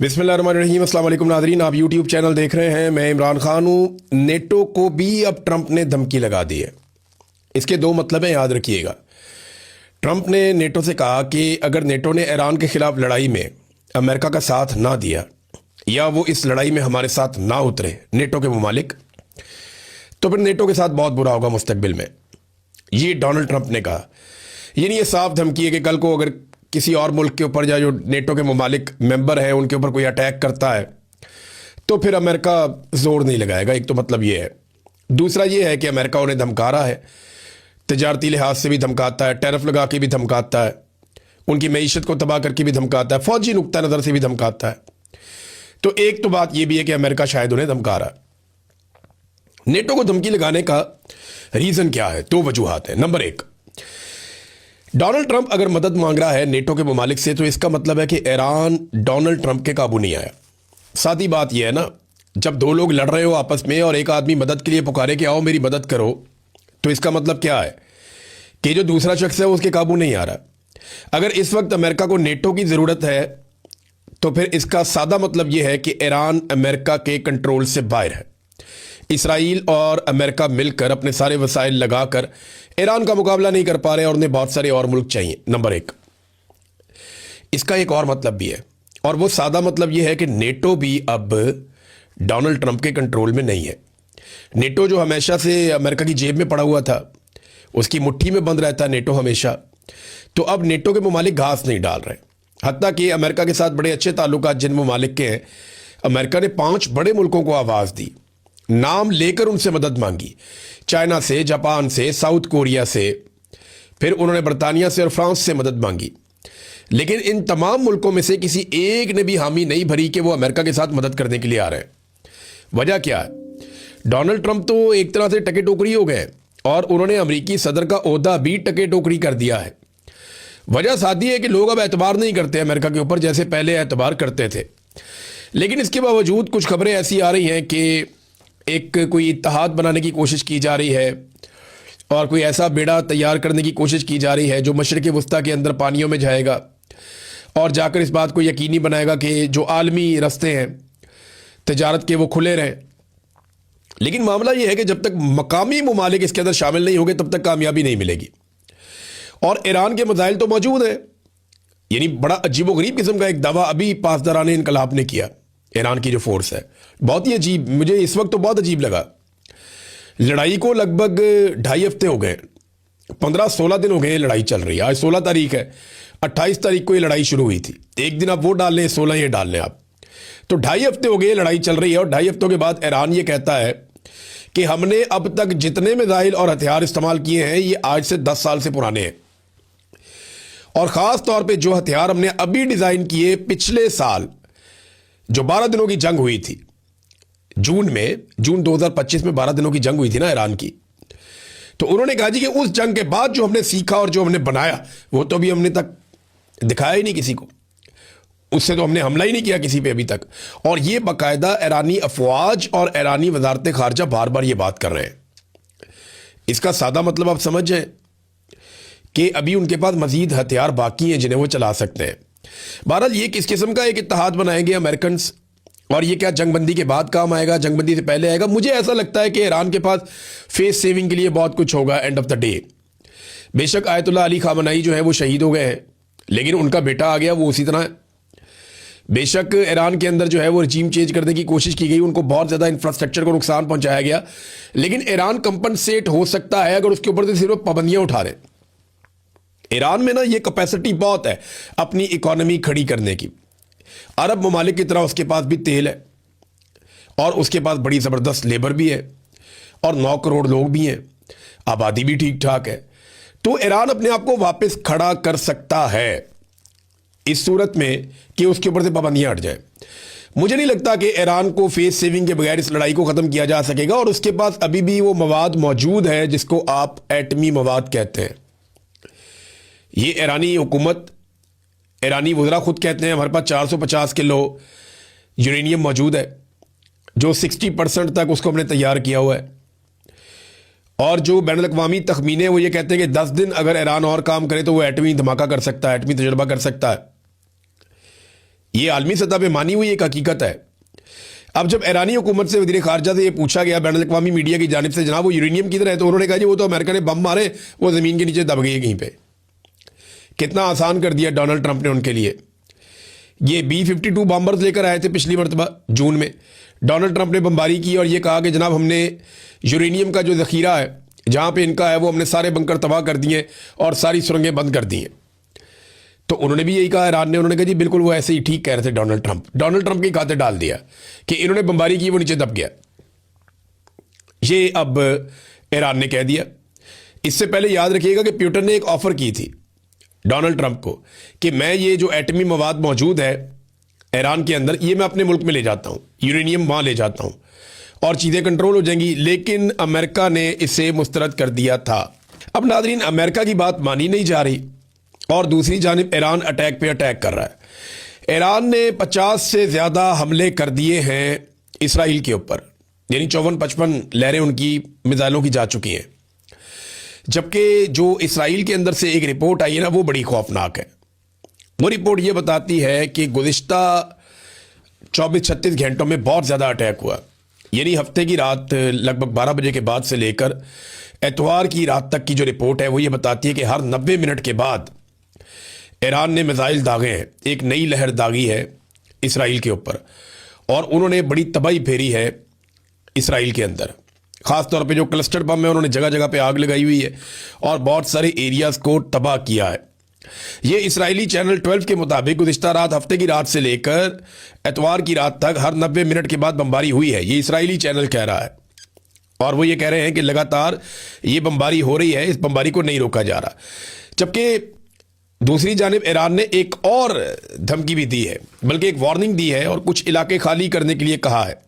बिस्मिल्लाहिर्रहमानिर्रहीम। अस्सलाम वालेकुम नाज़रीन, आप यूट्यूब चैनल देख रहे हैं। मैं इमरान खान हूँ। नेटो को भी अब ट्रंप ने धमकी लगा दी है। इसके दो मतलब हैं, याद रखिएगा। ट्रंप ने नेटो से कहा कि अगर नेटो ने ईरान के खिलाफ लड़ाई में अमेरिका का साथ ना दिया या वो इस लड़ाई में हमारे साथ ना उतरे नेटो के मुमालिक, तो फिर नेटो के साथ बहुत बुरा होगा मुस्तकबिल में। ये डोनाल्ड ट्रंप ने कहा। ये नहीं, ये साफ धमकी है कि कल को अगर किसी और मुल्क के ऊपर या जो नेटो के मुमालिक मेंबर हैं उनके ऊपर कोई अटैक करता है तो फिर अमेरिका जोर नहीं लगाएगा। एक तो मतलब ये है। दूसरा ये है कि अमेरिका उन्हें धमका रहा है, तजारती लिहाज से भी धमकाता है, टैरिफ लगा के भी धमकाता है, उनकी मईशत को तबाह करके भी धमकाता है, फौजी नुक्ता नज़र से भी धमकाता है। तो एक तो बात यह भी है कि अमेरिका शायद उन्हें धमका रहा है। नेटो को धमकी लगाने का रीज़न क्या है? दो वजूहात हैं। नंबर एक, डोनाल्ड ट्रंप अगर मदद मांग रहा है नेटो के ममालिक से तो इसका मतलब है कि ईरान डोनाल्ड ट्रंप के काबू नहीं आया। सादी बात यह है ना, जब दो लोग लड़ रहे हो आपस में और एक आदमी मदद के लिए पुकारे कि आओ मेरी मदद करो, तो इसका मतलब क्या है कि जो दूसरा शख्स है वो उसके काबू नहीं आ रहा। अगर इस वक्त अमेरिका को नेटो की ज़रूरत है तो फिर इसका सादा मतलब यह है कि ईरान अमेरिका के कंट्रोल से बाहर है। इसराइल और अमेरिका मिलकर अपने सारे वसाइल लगाकर ईरान का मुकाबला नहीं कर पा रहे और उन्हें बहुत सारे और मुल्क चाहिए। नंबर एक। इसका एक और मतलब भी है, और वो सादा मतलब यह है कि नेटो भी अब डोनाल्ड ट्रंप के कंट्रोल में नहीं है। नेटो जो हमेशा से अमेरिका की जेब में पड़ा हुआ था, उसकी मुट्ठी में बंद रहता है नेटो हमेशा, तो अब नेटो के मुमालिक घास नहीं डाल रहे। हत्ता कि अमेरिका के साथ बड़े अच्छे ताल्लुकात जिन मुमालिक के हैं, अमेरिका ने 5 बड़े मुल्कों को आवाज़ दी, नाम लेकर उनसे मदद मांगी। चाइना से, जापान से, साउथ कोरिया से, फिर उन्होंने बरतानिया से और फ्रांस से मदद मांगी। लेकिन इन तमाम मुल्कों में से किसी एक ने भी हामी नहीं भरी कि वो अमेरिका के साथ मदद करने के लिए आ रहे हैं। वजह क्या है? डोनाल्ड ट्रंप तो एक तरह से टके टोकरी हो गए और उन्होंने अमेरिकी सदर का ओहदा भी टके टोकरी कर दिया है। वजह सादी है कि लोग अब एतबार नहीं करते अमेरिका के ऊपर जैसे पहले एतबार करते थे। लेकिन इसके बावजूद कुछ खबरें ऐसी आ रही हैं कि एक कोई इत्तेहाद बनाने की कोशिश की जा रही है और कोई ऐसा बेड़ा तैयार करने की कोशिश की जा रही है जो मशरिक़ वस्ता के अंदर पानियों में जाएगा और जाकर इस बात को यकीनी बनाएगा कि जो आलमी रास्ते हैं तिजारत के वो खुले रहें। लेकिन मामला ये है कि जब तक मकामी मुमालिक इसके अंदर शामिल नहीं होंगे तब तक कामयाबी नहीं मिलेगी। और ईरान के मसाइल तो मौजूद हैं। यानी बड़ा अजीबोगरीब किस्म का एक दावा अभी पासदाराने इनकलाब ने किया। ईरान की जो फोर्स है, बहुत ही अजीब, मुझे इस वक्त तो बहुत अजीब लगा। लड़ाई को लगभग 2.5 हफ्ते हो गए, 15-16 दिन हो गए लड़ाई चल रही है। आज 16 तारीख है, 28 तारीख को ये लड़ाई शुरू हुई थी। एक दिन आप वो डाल लें, 16 ये डाल लें आप, तो 2.5 हफ्ते हो गए लड़ाई चल रही है। और 2.5 हफ्तों के बाद ईरान ये कहता है कि हमने अब तक जितने मिसाइल और हथियार इस्तेमाल किए हैं ये आज से 10 साल से पुराने हैं। और ख़ास तौर पे जो हथियार हमने अभी डिज़ाइन किए, पिछले साल जो 12 दिनों की जंग हुई थी, जून 2025 में 12 दिनों की जंग हुई थी ना ईरान की, तो उन्होंने कहा जी कि उस जंग के बाद जो हमने सीखा और जो हमने बनाया वो तो अभी हमने तक दिखाया ही नहीं किसी को, उससे तो हमने हमला ही नहीं किया किसी पे अभी तक। और ये बाकायदा ईरानी अफवाज और ईरानी वजारत खारजा बार बार ये बात कर रहे हैं। इसका सादा मतलब आप समझ जाएं कि अभी उनके पास मजीद हथियार बाकी हैं जिन्हें वो चला सकते हैं। बहरहाल ये किस किस्म का एक इत्तेहाद बनाएंगे अमेरिकन, और ये क्या जंगबंदी के बाद काम आएगा, जंगबंदी से पहले आएगा? मुझे ऐसा लगता है कि ईरान के पास फेस सेविंग के लिए बहुत कुछ होगा एंड ऑफ द डे। बेशक आयतुल्लाह अली खामनाई जो है वो शहीद हो गए हैं, लेकिन उनका बेटा आ गया, वो उसी तरह है। बेशक ईरान के अंदर जो है वो रजीम चेंज करने की कोशिश की गई, उनको बहुत ज़्यादा इंफ्रास्ट्रक्चर को नुकसान पहुंचाया गया, लेकिन ईरान कंपनसेट हो सकता है अगर उसके ऊपर से सिर्फ पाबंदियां उठा दें। ईरान में ना ये कैपेसिटी बहुत है अपनी इकोनॉमी खड़ी करने की। अरब ममालिक की तरह उसके पास भी तेल है और उसके पास बड़ी ज़बरदस्त लेबर भी है और 9 करोड़ लोग भी हैं, आबादी भी ठीक ठाक है। तो ईरान अपने आप को वापस खड़ा कर सकता है इस सूरत में कि उसके ऊपर से पाबंदियां हट जाए। मुझे नहीं लगता कि ईरान को फेस सेविंग के बगैर इस लड़ाई को ख़त्म किया जा सकेगा। और उसके पास अभी भी वो मवाद मौजूद है जिसको आप एटमी मवाद कहते हैं। ये ईरानी हुकूमत, ईरानी वज़रा खुद कहते हैं हमारे पास 450 किलो यूरेनियम मौजूद है, जो 60% तक उसको हमने तैयार किया हुआ है। और जो बैनुल अक़वामी तखमीने वो ये कहते हैं कि 10 दिन अगर ईरान और काम करे तो वो एटमी धमाका कर सकता है, एटमी तजर्बा कर सकता है। ये आलमी सतह पे मानी हुई एक हकीकत है। अब जब ईरानी हुकूमत से वज़ीर ख़ारजा से ये पूछा गया बैनुल अक़वामी मीडिया की जानिब से, जनाब वो यूरेनियम किधर है, तो उन्होंने कहा जी वो तो अमेरिका ने बम मारे, वो ज़मीन के नीचे दब गई है कहीं पे। कितना आसान कर दिया डोनाल्ड ट्रंप ने उनके लिए। ये B-52 बॉम्बर्स लेकर आए थे पिछली मरतबा जून में, डोनाल्ड ट्रंप ने बमबारी की और ये कहा कि जनाब हमने यूरेनियम का जो ज़ख़ीरा है जहाँ पे इनका है वो हमने सारे बंकर तबाह कर दिए और सारी सुरंगें बंद कर दी हैं। तो उन्होंने भी यही कहा ईरान ने, उन्होंने कहा जी बिल्कुल वो ऐसे ही ठीक कह रहे थे डोनाल्ड ट्रंप की खाते डाल दिया कि इन्होंने बमबारी की, वो नीचे दब गया। ये अब ईरान ने कह दिया। इससे पहले याद रखिएगा कि पुतिन ने एक ऑफर की थी डोनाल्ड ट्रंप को कि मैं ये जो एटमी मवाद मौजूद है ईरान के अंदर, ये मैं अपने मुल्क में ले जाता हूँ, यूरेनियम वहाँ ले जाता हूँ और चीज़ें कंट्रोल हो जाएंगी, लेकिन अमेरिका ने इसे मुस्तरद कर दिया था। अब नाज़रीन, अमेरिका की बात मानी नहीं जा रही और दूसरी जानिब ईरान अटैक पे अटैक कर रहा है। ईरान ने 50 से ज़्यादा हमले कर दिए हैं इसराइल के ऊपर, यानी 54-55 लहरें उनकी मिसाइलों की जा चुकी हैं। जबकि जो इसराइल के अंदर से एक रिपोर्ट आई है ना, वो बड़ी खौफनाक है। वो रिपोर्ट ये बताती है कि गुज़िश्ता 24-36 घंटों में बहुत ज़्यादा अटैक हुआ, यानी हफ्ते की रात लगभग 12 बजे के बाद से लेकर एतवार की रात तक की जो रिपोर्ट है वो ये बताती है कि हर 90 मिनट के बाद ईरान ने मिसाइल दागे हैं। एक नई लहर दागी है इसराइल के ऊपर और उन्होंने बड़ी तबाही फेरी है इसराइल के अंदर। ख़ास तौर पे जो क्लस्टर बम है उन्होंने जगह जगह पे आग लगाई हुई है और बहुत सारे एरियाज़ को तबाह किया है। ये इसराइली चैनल 12 के मुताबिक गुज़िश्ता रात, हफ्ते की रात से लेकर एतवार की रात तक हर 90 मिनट के बाद बमबारी हुई है। ये इसराइली चैनल कह रहा है और वो ये कह रहे हैं कि लगातार ये बमबारी हो रही है, इस बमबारी को नहीं रोका जा रहा। जबकि दूसरी जानिब ईरान ने एक और धमकी भी दी है, बल्कि एक वार्निंग दी है और कुछ इलाके खाली करने के लिए कहा है।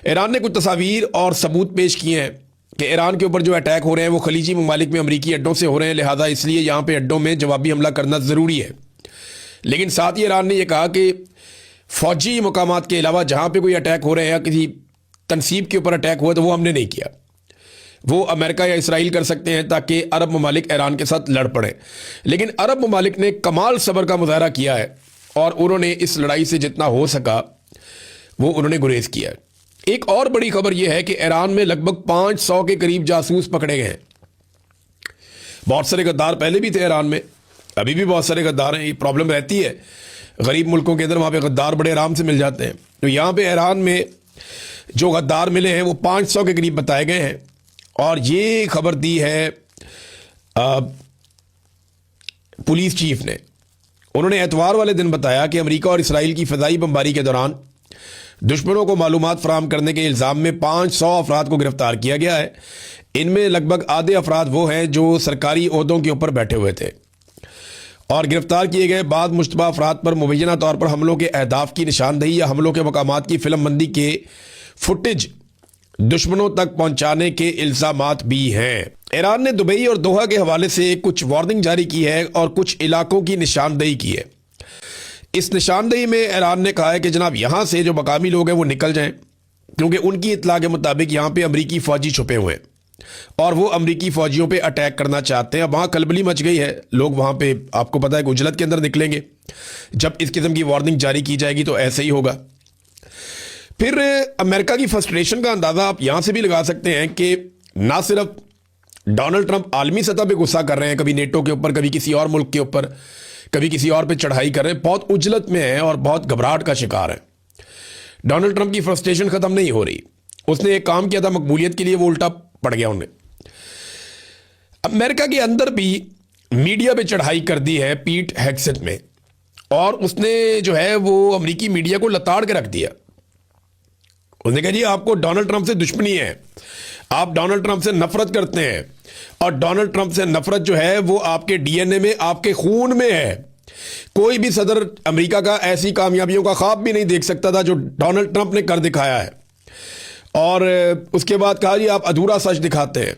ईरान ने कुछ तस्वीर और सबूत पेश किए हैं कि ईरान के ऊपर जो अटैक हो रहे हैं वो खलीजी ममालिक में अमरीकी अड्डों से हो रहे हैं, लिहाजा इसलिए यहाँ पे अड्डों में जवाबी हमला करना ज़रूरी है। लेकिन साथ ही ईरान ने यह कहा कि फ़ौजी मकामात के अलावा जहाँ पे कोई अटैक हो रहे हैं या किसी तनसीब के ऊपर अटैक हुआ तो वो हमने नहीं किया, वो अमेरिका या इसराइल कर सकते हैं ताकि अरब ममालिक ईरान के साथ लड़ पड़े। लेकिन अरब ममालिक ने कमाल सब्र का मुजाहरा किया है और उन्होंने इस लड़ाई से जितना हो सका वो उन्होंने गुरेज किया है। एक और बड़ी खबर यह है कि ईरान में लगभग 500 के करीब जासूस पकड़े गए हैं। बहुत सारे गद्दार पहले भी थे ईरान में, अभी भी बहुत सारे गद्दार हैं। ये प्रॉब्लम रहती है गरीब मुल्कों के अंदर, वहाँ पे गद्दार बड़े आराम से मिल जाते हैं। तो यहाँ पे ईरान में जो गद्दार मिले हैं वो 500 के करीब बताए गए हैं। और ये खबर दी है पुलिस चीफ ने। उन्होंने एतवार वाले दिन बताया कि अमेरिका और इसराइल की फ़िज़ाई बमबारी के दौरान दुश्मनों को मालूमात फराहम करने के इल्ज़ाम में 500 अफराद को गिरफ्तार किया गया है। इनमें लगभग आधे अफराद वो हैं जो सरकारी ओहदों के ऊपर बैठे हुए थे और गिरफ्तार किए गए बाद मुश्तबा अफराद पर मुबैना तौर पर हमलों के अहदाफ की निशानदही या हमलों के मकामात की फिल्मबंदी के फुटेज दुश्मनों तक पहुंचाने के इल्ज़ामात भी हैं। ईरान ने दुबई और दोहा के हवाले से कुछ वार्निंग जारी की है और कुछ इलाकों की निशानदही की है। इस निशानदही में ईरान ने कहा है कि जनाब यहाँ से जो मकामी लोग हैं वो निकल जाएं, क्योंकि उनकी इत्तला के मुताबिक यहाँ पे अमरीकी फ़ौजी छुपे हुए हैं और वो अमरीकी फ़ौजियों पे अटैक करना चाहते हैं। अब वहाँ कलबली मच गई है, लोग वहाँ पे आपको पता है उजलत के अंदर निकलेंगे। जब इस किस्म की वार्निंग जारी की जाएगी तो ऐसे ही होगा। फिर अमेरिका की फ्रस्ट्रेशन का अंदाज़ा आप यहाँ से भी लगा सकते हैं कि ना सिर्फ डोनाल्ड ट्रंप आलमी सतह पे गुस्सा कर रहे हैं, कभी नेटो के ऊपर, कभी किसी और मुल्क के ऊपर, कभी किसी और पे चढ़ाई कर रहे हैं, बहुत उजलत में है और बहुत घबराहट का शिकार है। डोनाल्ड ट्रंप की फ्रस्ट्रेशन ख़त्म नहीं हो रही। उसने एक काम किया था मकबूलियत के लिए, वो उल्टा पड़ गया उन्हें। अमेरिका के अंदर भी मीडिया पे चढ़ाई कर दी है पीट हेगसेट में, और उसने जो है वो अमरीकी मीडिया को लताड़ के रख दिया। उसने कहा जी आपको डोनाल्ड ट्रंप से दुश्मनी है, आप डोनाल्ड ट्रंप से नफरत करते हैं और डोनाल्ड ट्रंप से नफरत जो है वो आपके डीएनए में, आपके खून में है। कोई भी सदर अमेरिका का ऐसी कामयाबियों का ख्वाब भी नहीं देख सकता था जो डोनाल्ड ट्रंप ने कर दिखाया है। और उसके बाद कहा जी आप अधूरा सच दिखाते हैं,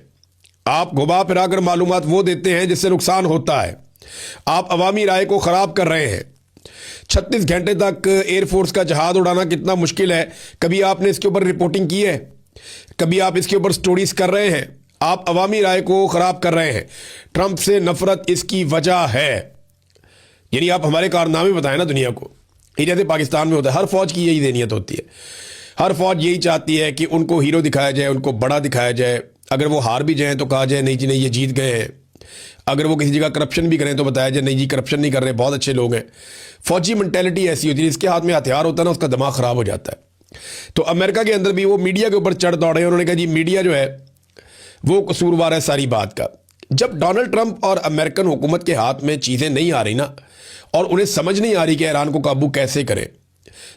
आप घुमा फिरा कर मालूमात वो देते हैं जिससे नुकसान होता है, आप अवामी राय को ख़राब कर रहे हैं। 36 घंटे तक एयरफोर्स का जहाज उड़ाना कितना मुश्किल है, कभी आपने इसके ऊपर रिपोर्टिंग की है? कभी आप इसके ऊपर स्टोरीज कर रहे हैं? आप अवामी राय को ख़राब कर रहे हैं। ट्रंप से नफरत इसकी वजह है। यानी आप हमारे कारनामे बताएं ना दुनिया को, ये जैसे पाकिस्तान में होता है, हर फौज की यही ज़हनियत होती है। हर फौज यही चाहती है कि उनको हीरो दिखाया जाए, उनको बड़ा दिखाया जाए। अगर वो हार भी जाएं तो कहा जाए नहीं जी नहीं, ये जीत गए हैं। अगर वो किसी जगह करप्शन भी करें तो बताया जाए नहीं जी करप्शन नहीं कर रहे, बहुत अच्छे लोग हैं। फौजी मेंटेलिटी ऐसी होती है, जिसके हाथ में हथियार होता है ना, उसका दिमाग ख़राब हो जाता है। तो अमेरिका के अंदर भी वो मीडिया के ऊपर चढ़ दौड़े। उन्होंने कहा जी मीडिया जो है वो कसूरवार है सारी बात का। जब डोनाल्ड ट्रंप और अमेरिकन हुकूमत के हाथ में चीज़ें नहीं आ रही ना, और उन्हें समझ नहीं आ रही कि ईरान को काबू कैसे करें।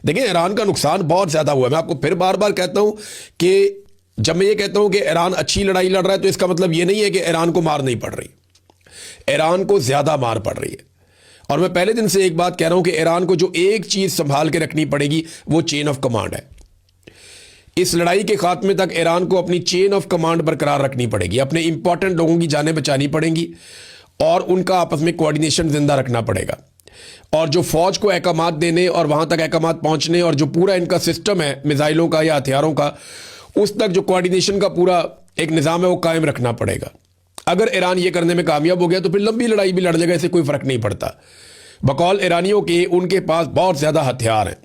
देखिए ईरान का नुकसान बहुत ज़्यादा हुआ है। मैं आपको फिर बार बार कहता हूं कि जब मैं ये कहता हूं कि ईरान अच्छी लड़ाई लड़ रहा है, तो इसका मतलब ये नहीं है कि ईरान को मार नहीं पड़ रही। ईरान को ज़्यादा मार पड़ रही है। और मैं पहले दिन से एक बात कह रहा हूं कि ईरान को जो एक चीज़ संभाल के रखनी पड़ेगी वो चेन ऑफ कमांड है। इस लड़ाई के खात्मे तक ईरान को अपनी चेन ऑफ कमांड बरकरार रखनी पड़ेगी। अपने इंपॉर्टेंट लोगों की जानें बचानी पड़ेंगी और उनका आपस में कोऑर्डिनेशन जिंदा रखना पड़ेगा। और जो फौज को अहकामात देने और वहां तक अहकामात पहुंचने और जो पूरा इनका सिस्टम है मिसाइलों का या हथियारों का, उस तक जो कोऑर्डिनेशन का पूरा एक निज़ाम है वो कायम रखना पड़ेगा। अगर ईरान ये करने में कामयाब हो गया तो फिर लंबी लड़ाई भी लड़ लेगा, इससे कोई फर्क नहीं पड़ता। बकौल ईरानियों के उनके पास बहुत ज़्यादा हथियार हैं।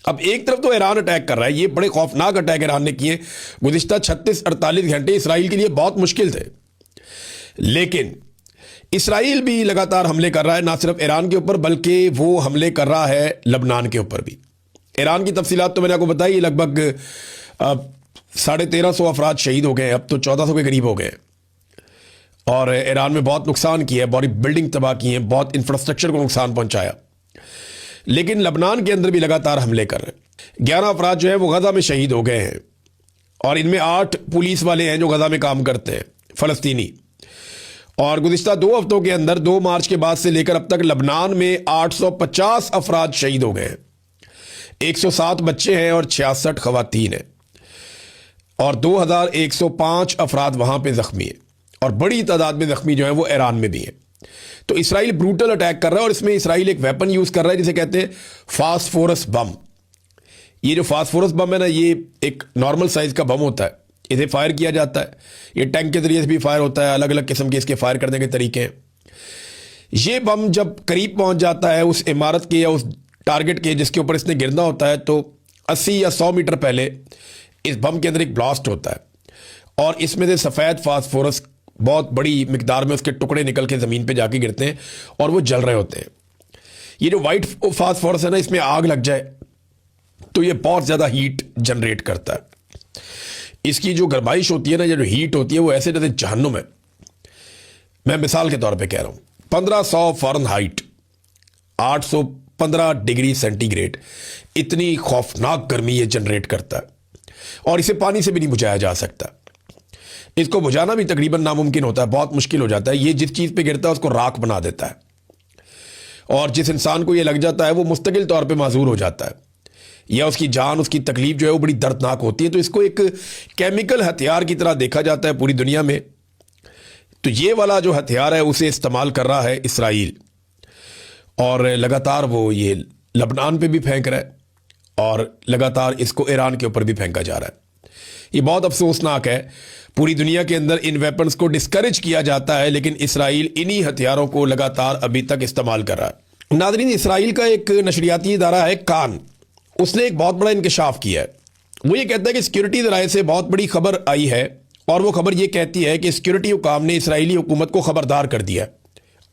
अब एक तरफ तो ईरान अटैक कर रहा है, ये बड़े खौफनाक अटैक ईरान ने किए। गुज़िश्ता 36-48 घंटे इसराइल के लिए बहुत मुश्किल थे, लेकिन इसराइल भी लगातार हमले कर रहा है, ना सिर्फ ईरान के ऊपर बल्कि वो हमले कर रहा है लबनान के ऊपर भी। ईरान की तफसीलात तो मैंने आपको बताई, लगभग 1350 अफराद शहीद हो गए, अब तो 1400 के करीब हो गए। और ईरान में बहुत नुकसान किया है, बड़ी बिल्डिंग तबाह की है, बहुत इंफ्रास्ट्रक्चर को नुकसान पहुंचाया। लेकिन लबनान के अंदर भी लगातार हमले कर रहे हैं। 11 अफराद जो है वो गजा में शहीद हो गए हैं, और इनमें 8 पुलिस वाले हैं जो गजा में काम करते हैं, फ़लस्तीनी। और गुज़िश्ता 2 हफ्तों के अंदर 2 मार्च के बाद से लेकर अब तक लबनान में 850 अफराद शहीद हो गए हैं। 107 बच्चे हैं और 66 खवातीन हैं, और 2105 अफराद वहां पे जख्मी हैं, और बड़ी तादाद में जख्मी जो है वो ईरान में भी हैं। तो इसराइल ब्रूटल अटैक कर रहा है, और इसमें इसराइल एक वेपन यूज़ कर रहा है जिसे कहते हैं फास्फोरस बम। ये जो फास्फोरस बम है ना, ये एक नॉर्मल साइज का बम होता है, इसे फायर किया जाता है। ये टैंक के जरिए से भी फायर होता है, अलग अलग किस्म के इसके फायर करने के तरीके हैं। ये बम जब करीब पहुंच जाता है उस इमारत के या उस टारगेट के जिसके ऊपर इसने गिरना होता है, तो 80 या 100 मीटर पहले इस बम के अंदर एक ब्लास्ट होता है, और इसमें से सफ़ेद फास्फोरस बहुत बड़ी मिकदार में उसके टुकड़े निकल के ज़मीन पे जाके गिरते हैं और वो जल रहे होते हैं। ये जो वाइट फास्फोरस है ना, इसमें आग लग जाए तो ये बहुत ज़्यादा हीट जनरेट करता है। इसकी जो गर्माइश होती है ना, ये जो हीट होती है वो ऐसे जैसे जहन्नुम है। मैं मिसाल के तौर पे कह रहा हूँ, 1500 फ़ारेनहाइट 815 डिग्री सेंटीग्रेड, इतनी खौफनाक गर्मी ये जनरेट करता है, और इसे पानी से भी नहीं बुझाया जा सकता। इसको बुझाना भी तकरीबन नामुमकिन होता है, बहुत मुश्किल हो जाता है। ये जिस चीज़ पे गिरता है उसको राख बना देता है, और जिस इंसान को ये लग जाता है वो मुस्तकिल तौर पे माजूर हो जाता है, या उसकी जान, उसकी तकलीफ जो है वो बड़ी दर्दनाक होती है। तो इसको एक केमिकल हथियार की तरह देखा जाता है पूरी दुनिया में। तो ये वाला जो हथियार है उसे इस्तेमाल कर रहा है इसराइल, और लगातार वो ये लबनान पे भी फेंक रहा है, और लगातार इसको ईरान के ऊपर भी फेंका जा रहा है। ये बहुत अफसोसनाक है। पूरी दुनिया के अंदर इन वेपन्स को डिस्करेज किया जाता है, लेकिन इसराइल इन्हीं हथियारों को लगातार अभी तक इस्तेमाल कर रहा है। नाज़रीन, इसराइल का एक नशरियाती इदारा है कान, उसने एक बहुत बड़ा इंकशाफ किया है। वो ये कहता है कि सिक्योरिटी ज़राए से बहुत बड़ी खबर आई है, और वो खबर ये कहती है कि सिक्योरिटी हुकाम ने इसराइली हुकूमत को खबरदार कर दिया है,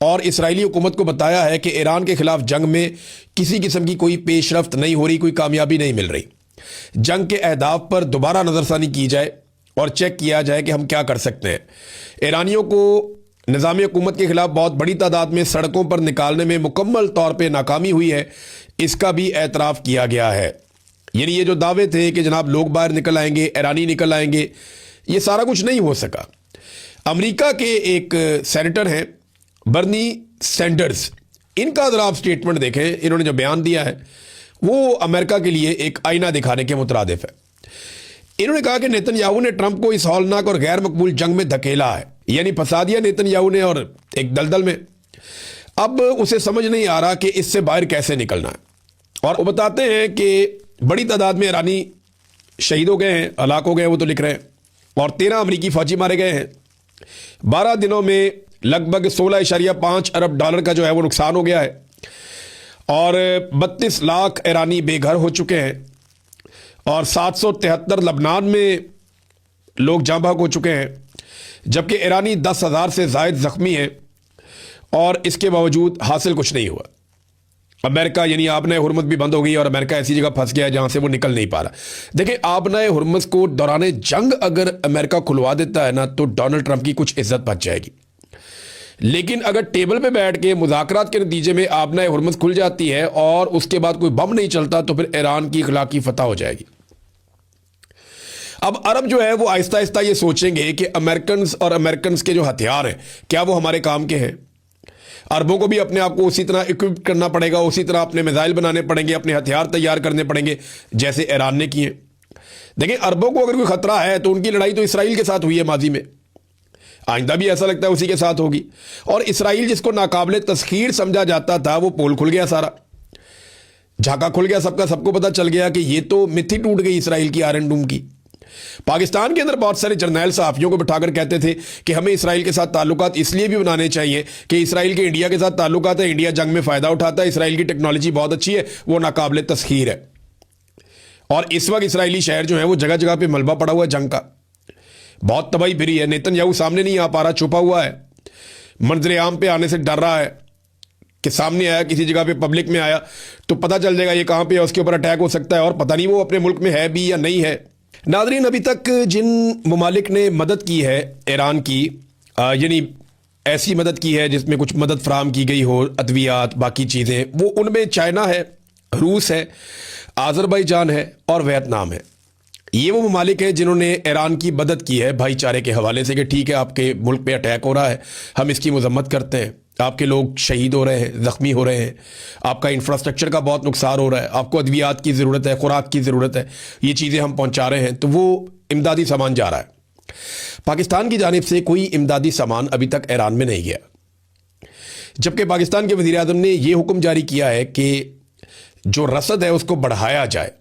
और इसराइली हुकूमत को बताया है कि ईरान के खिलाफ जंग में किसी किस्म की कोई पेशरफ्त नहीं हो रही, कोई कामयाबी नहीं मिल रही। जंग के अहदाफ पर दोबारा नज़रसानी की जाए और चेक किया जाए कि हम क्या कर सकते हैं। ईरानियों को निज़ामी हुकूमत के खिलाफ बहुत बड़ी तादाद में सड़कों पर निकालने में मुकम्मल तौर पे नाकामी हुई है, इसका भी एतराफ़ किया गया है। यानी ये जो दावे थे कि जनाब लोग बाहर निकल आएंगे, ईरानी निकल आएंगे, ये सारा कुछ नहीं हो सका। अमेरिका के एक सेनेटर हैं बर्नी सैंडर्स, इनका अगर आप स्टेटमेंट देखें, इन्होंने जो बयान दिया है वो अमेरिका के लिए एक आईना दिखाने के मुतरादिफ है। इन्होंने कहा कि नेतन्याहू ने ट्रंप को इस हौलनाक और गैर मकबूल जंग में धकेला है, यानी फंसा दिया नेतन्याहू ने और एक दलदल में। अब उसे समझ नहीं आ रहा कि इससे बाहर कैसे निकलना है। और वो बताते हैं कि बड़ी तादाद में ईरानी शहीद हो गए हैं, हलाक हो गए, वो तो लिख रहे हैं, और 13 अमरीकी फौजी मारे गए हैं। 12 दिनों में लगभग $16.5 अरब का जो है वो नुकसान हो गया है। और 32 लाख ईरानी बेघर हो चुके हैं और 773 लबनान में लोग जाँ बहक हो चुके हैं, जबकि ईरानी 10,000 से ज़ायद ज़ख्मी हैं और इसके बावजूद हासिल कुछ नहीं हुआ। अमेरिका यानी आबनाए हुर्मुज़ भी बंद हो गई और अमेरिका ऐसी जगह फंस गया जहां से वो निकल नहीं पा रहा। देखिए, आबनाए हुर्मुज़ को दौरान जंग अगर अमेरिका खुलवा देता है ना, तो डोनाल्ड ट्रंप की कुछ इज्जत बच जाएगी। लेकिन अगर टेबल पे बैठ के मुज़ाकरात के नतीजे में आबनाए हुर्मुज़ खुल जाती है और उसके बाद कोई बम नहीं चलता, तो फिर ईरान की इखलाकी फतह हो जाएगी। अब अरब जो है वो आहिस्ता आहिस्ता ये सोचेंगे कि अमेरिकन के जो हथियार हैं, क्या वो हमारे काम के हैं? अरबों को भी अपने आप को उसी तरह इक्विप करना पड़ेगा, उसी तरह अपने मिसाइल बनाने पड़ेंगे, अपने हथियार तैयार करने पड़ेंगे जैसे ईरान ने किए। देखिए, अरबों को अगर कोई खतरा है तो उनकी लड़ाई तो इसराइल के साथ हुई है माजी में, आइंदा भी ऐसा लगता है उसी के साथ होगी। और इसराइल जिसको नाकाबिले तस्खीर समझा जाता था, वो पोल खुल गया, सारा झाका खुल गया, सबको पता चल गया कि ये तो मिथी टूट गई इसराइल की आयरन डूम की। पाकिस्तान के अंदर बहुत सारे जर्नैल सहाफ़ियों को बिठाकर कहते थे कि हमें इसराइल के साथ ताल्लुकात इसलिए भी बनाने चाहिए कि इसराइल के इंडिया के साथ ताल्लुकात है, इंडिया जंग में फ़ायदा उठाता है, इसराइल की टेक्नोलॉजी बहुत अच्छी है, वो नाकाबिले तस्खीर है। और इस वक्त इसराइली शहर जो है वो जगह जगह पे मलबा पड़ा हुआ है जंग का, बहुत तबाही फिरी है। नेतन्याहू सामने नहीं आ पा रहा, छुपा हुआ है, मंजर आम पे आने से डर रहा है कि सामने आया, किसी जगह पे पब्लिक में आया तो पता चल जाएगा ये कहाँ पे है, उसके ऊपर अटैक हो सकता है, और पता नहीं वो अपने मुल्क में है भी या नहीं है। नाज़रीन, अभी तक जिन ममालिक ने मदद की है ईरान की, यानी ऐसी मदद की है जिसमें कुछ मदद फराम की गई हो, अद्वियात बाकी चीज़ें, वो उनमें चाइना है, रूस है, आज़रबाईजान है और वियतनाम है। ये वो ममालिक हैं जिन्होंने ईरान की मदद की है भाईचारे के हवाले से कि ठीक है, आपके मुल्क पे अटैक हो रहा है, हम इसकी मजम्मत करते हैं, आपके लोग शहीद हो रहे हैं, ज़ख्मी हो रहे हैं, आपका इंफ्रास्ट्रक्चर का बहुत नुकसान हो रहा है, आपको अद्वियात की ज़रूरत है, खुराक की ज़रूरत है, ये चीज़ें हम पहुँचा रहे हैं, तो वो इमदादी सामान जा रहा है। पाकिस्तान की जानिब से कोई इमदादी सामान अभी तक ईरान में नहीं गया, जबकि पाकिस्तान के वज़ीर आज़म ने यह हुक्म जारी किया है कि जो रसद है उसको बढ़ाया जाए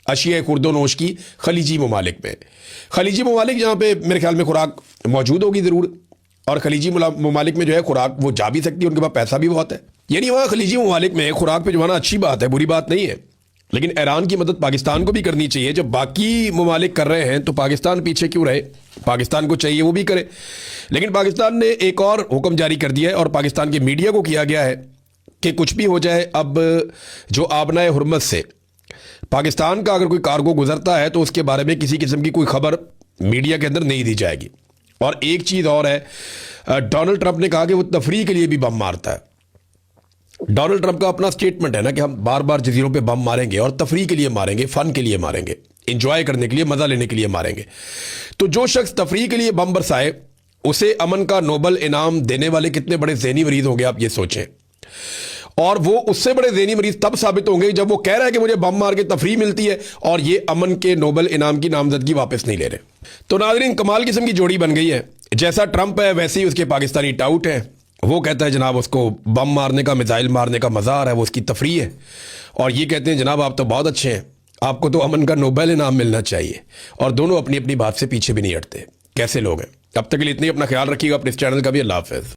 अशिया खुर्दोनोश की खलीजी ममालिक में। खलीजी ममालिक जहाँ पे मेरे ख्याल में खुराक मौजूद होगी ज़रूर, और खलीजी ममालिक में जो है खुराक वो जा भी सकती है, उनके पास पैसा भी बहुत है, यानी वहाँ खलीजी ममालिक में खुराक भिजवाना अच्छी बात है, बुरी बात नहीं है। लेकिन ईरान की मदद पाकिस्तान को भी करनी चाहिए। जब बाकी ममालिक कर रहे हैं तो पाकिस्तान पीछे क्यों रहे? पाकिस्तान को चाहिए वो भी करे। लेकिन पाकिस्तान ने एक और हुक्म जारी कर दिया है और पाकिस्तान के मीडिया को किया गया है कि कुछ भी हो जाए, अब जो आबनाए हुर्मुज़ से पाकिस्तान का अगर कोई कार्गो गुजरता है तो उसके बारे में किसी किस्म की कोई खबर मीडिया के अंदर नहीं दी जाएगी। और एक चीज़ और है, डोनाल्ड ट्रंप ने कहा कि वो तफरीह के लिए भी बम मारता है। डोनाल्ड ट्रंप का अपना स्टेटमेंट है ना कि हम बार बार जजीरों पे बम मारेंगे और तफरीह के लिए मारेंगे, फ़न के लिए मारेंगे, इंजॉय करने के लिए, मज़ा लेने के लिए मारेंगे। तो जो शख्स तफरीह के लिए बम बरसाए उसे अमन का नोबल इनाम देने वाले कितने बड़े ज़हनी मरीज़ होंगे आप ये सोचें। और वो उससे बड़े ज़हनी मरीज़ तब साबित होंगे जब वो कह रहा है कि मुझे बम मार के तफरीह मिलती है और ये अमन के नोबल इनाम की नामजदगी वापस नहीं ले रहे। तो नाज़रीन, कमाल किस्म की जोड़ी बन गई है। जैसा ट्रंप है वैसे ही उसके पाकिस्तानी टाउट है। वो कहता है जनाब उसको बम मारने का, मिसाइल मारने का मज़ा आ रहा है, वो उसकी तफरीह है। और ये कहते हैं जनाब आप तो बहुत अच्छे हैं, आपको तो अमन का नोबेल इनाम मिलना चाहिए। और दोनों अपनी अपनी बात से पीछे भी नहीं हटते। कैसे लोग हैं। अब तक के लिए इतनी, अपना ख्याल रखिएगा, अपने इस चैनल का भी। अल्लाह हाफ़िज़।